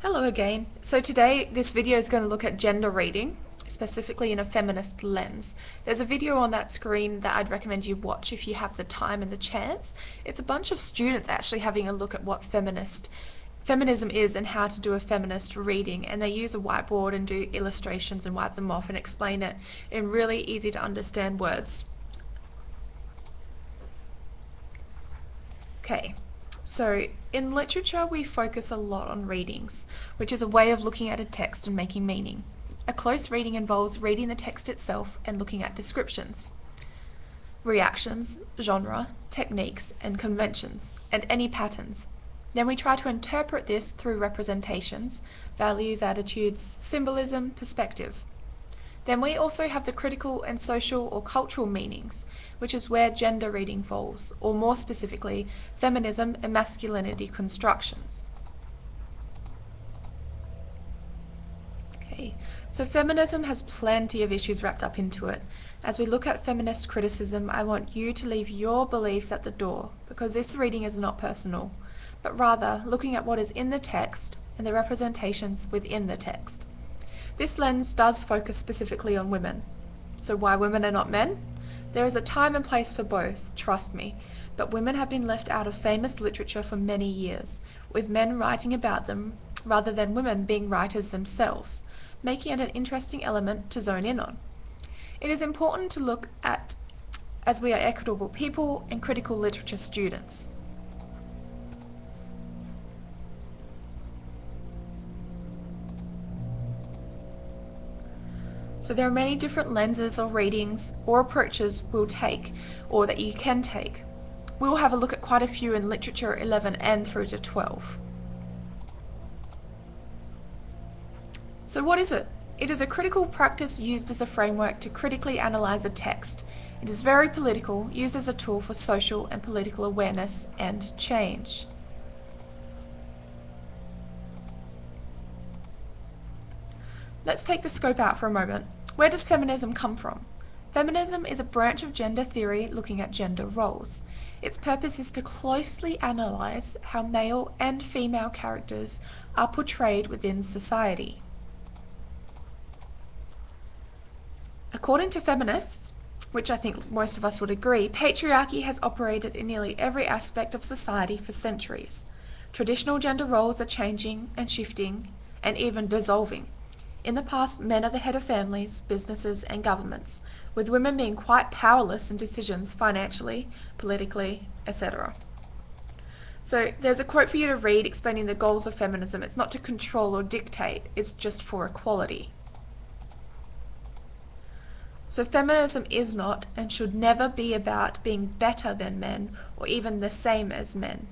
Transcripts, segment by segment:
Hello again. So today this video is going to look at gender reading, specifically in a feminist lens. There's a video on that screen that I'd recommend you watch if you have the time and the chance. It's a bunch of students actually having a look at what feminism is and how to do a feminist reading, and they use a whiteboard and do illustrations and wipe them off and explain it in really easy to understand words. Okay. So, in literature we focus a lot on readings, which is a way of looking at a text and making meaning. A close reading involves reading the text itself and looking at descriptions, reactions, genre, techniques, and conventions, and any patterns. Then we try to interpret this through representations, values, attitudes, symbolism, perspective. Then we also have the critical and social or cultural meanings, which is where gender reading falls, or more specifically, feminism and masculinity constructions. Okay, so feminism has plenty of issues wrapped up into it. As we look at feminist criticism, I want you to leave your beliefs at the door, because this reading is not personal, but rather looking at what is in the text and the representations within the text. This lens does focus specifically on women. So why women are not men? There is a time and place for both, trust me, but women have been left out of famous literature for many years, with men writing about them rather than women being writers themselves, making it an interesting element to zone in on. It is important to look at as we are equitable people and critical literature students. So there are many different lenses or readings or approaches we'll take, or that you can take. We'll have a look at quite a few in Literature 11 and through to 12. So what is it? It is a critical practice used as a framework to critically analyze a text. It is very political, used as a tool for social and political awareness and change. Let's take the scope out for a moment. Where does feminism come from? Feminism is a branch of gender theory looking at gender roles. Its purpose is to closely analyze how male and female characters are portrayed within society. According to feminists, which I think most of us would agree, patriarchy has operated in nearly every aspect of society for centuries. Traditional gender roles are changing and shifting and even dissolving. In the past, men are the head of families, businesses, and governments, with women being quite powerless in decisions financially, politically, etc. So there's a quote for you to read explaining the goals of feminism. It's not to control or dictate, it's just for equality. So feminism is not and should never be about being better than men or even the same as men.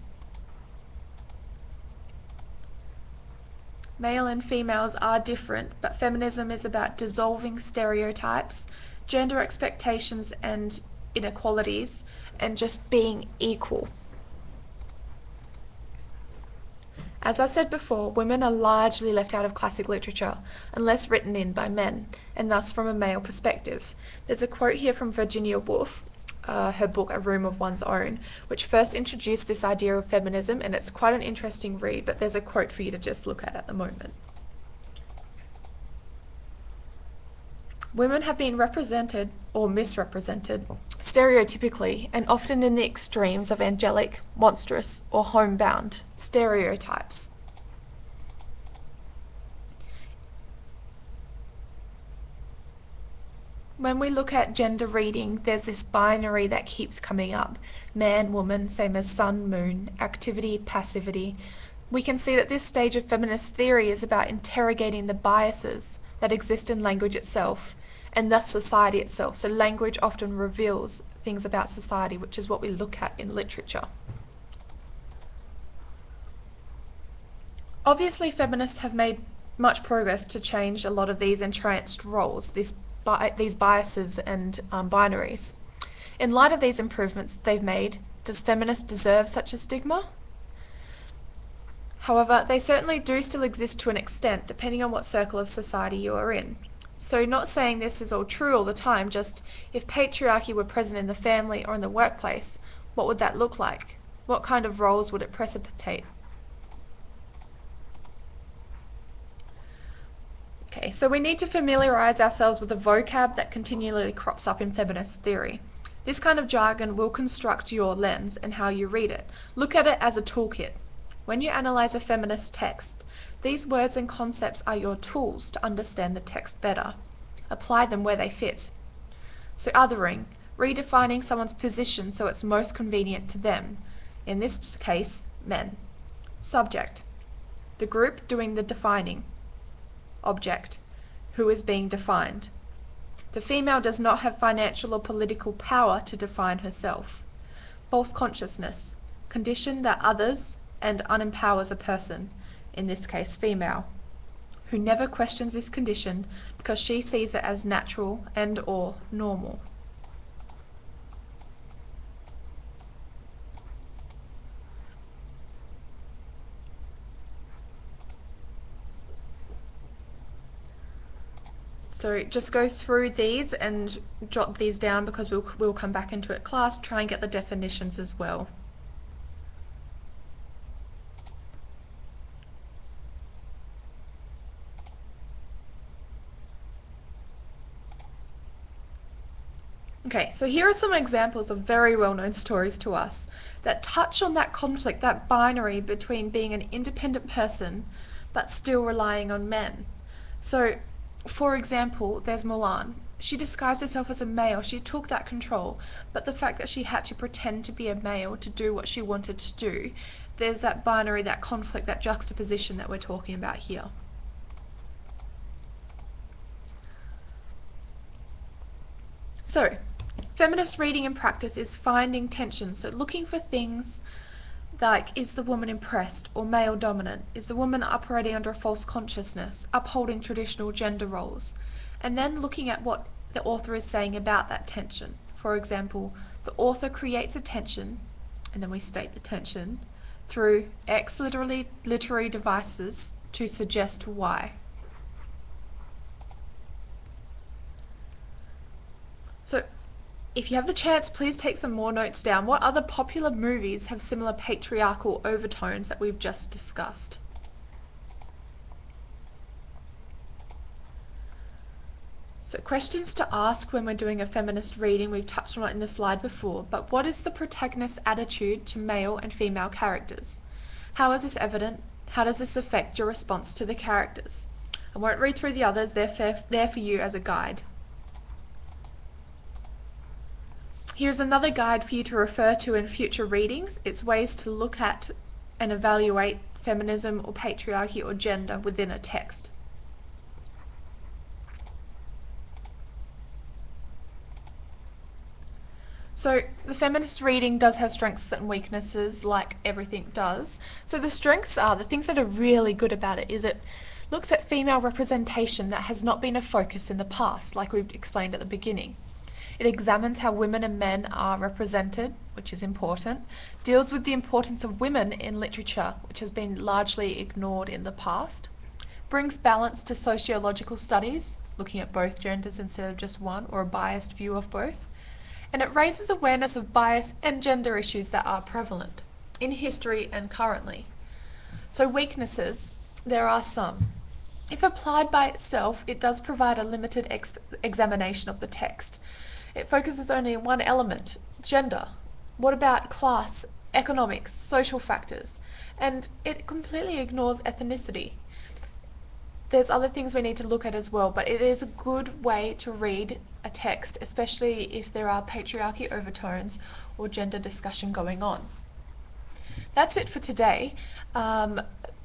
Male and females are different, but feminism is about dissolving stereotypes, gender expectations and inequalities, and just being equal. As I said before, women are largely left out of classic literature, unless written in by men, and thus from a male perspective. There's a quote here from Virginia Woolf, her book A Room of One's Own, which first introduced this idea of feminism, and it's quite an interesting read, but there's a quote for you to just look at the moment. Women have been represented or misrepresented stereotypically and often in the extremes of angelic, monstrous, or homebound stereotypes. When we look at gender reading, there's this binary that keeps coming up. Man, woman, same as sun, moon, activity, passivity. We can see that this stage of feminist theory is about interrogating the biases that exist in language itself, and thus society itself. So language often reveals things about society, which is what we look at in literature. Obviously, feminists have made much progress to change a lot of these entrenched roles, these biases and binaries. In light of these improvements they've made, does feminists deserve such a stigma? However, they certainly do still exist to an extent, depending on what circle of society you are in. So not saying this is all true all the time, just if patriarchy were present in the family or in the workplace, what would that look like? What kind of roles would it precipitate? Okay, so we need to familiarise ourselves with the vocab that continually crops up in feminist theory. This kind of jargon will construct your lens and how you read it. Look at it as a toolkit. When you analyse a feminist text, these words and concepts are your tools to understand the text better. Apply them where they fit. So othering, redefining someone's position so it's most convenient to them. In this case, men. Subject, the group doing the defining. Object, who is being defined. The female does not have financial or political power to define herself. False consciousness, condition that others and unempowers a person, in this case female, who never questions this condition because she sees it as natural and or normal. So just go through these and jot these down because we'll come back into it class, try and get the definitions as well. Okay, so here are some examples of very well-known stories to us that touch on that conflict, that binary between being an independent person but still relying on men. So, for example, there's Mulan. She disguised herself as a male, she took that control, but the fact that she had to pretend to be a male to do what she wanted to do, there's that binary, that conflict, that juxtaposition that we're talking about here. So, feminist reading and practice is finding tension, so looking for things like, is the woman impressed or male dominant? Is the woman operating under a false consciousness, upholding traditional gender roles? And then looking at what the author is saying about that tension. For example, the author creates a tension, and then we state the tension, through X literary devices to suggest why. So, if you have the chance, please take some more notes down. What other popular movies have similar patriarchal overtones that we've just discussed? So questions to ask when we're doing a feminist reading, we've touched on it in the slide before, but what is the protagonist's attitude to male and female characters? How is this evident? How does this affect your response to the characters? I won't read through the others, they're there for you as a guide. Here's another guide for you to refer to in future readings. It's ways to look at and evaluate feminism or patriarchy or gender within a text. So the feminist reading does have strengths and weaknesses, like everything does. So the strengths are, the things that are really good about it is it looks at female representation that has not been a focus in the past, like we've explained at the beginning. It examines how women and men are represented, which is important, deals with the importance of women in literature, which has been largely ignored in the past, brings balance to sociological studies, looking at both genders instead of just one, or a biased view of both, and it raises awareness of bias and gender issues that are prevalent in history and currently. So weaknesses, there are some. If applied by itself, it does provide a limited examination of the text. It focuses only on one element, gender. What about class, economics, social factors? And it completely ignores ethnicity. There's other things we need to look at as well, but it is a good way to read a text, especially if there are patriarchy overtones or gender discussion going on. That's it for today.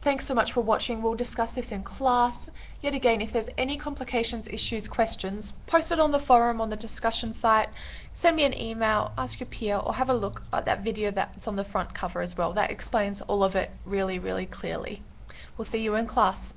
Thanks so much for watching. We'll discuss this in class. Yet again, if there's any complications, issues, questions, post it on the forum, on the discussion site, send me an email, ask your peer, or have a look at that video that's on the front cover as well. That explains all of it really, really clearly. We'll see you in class.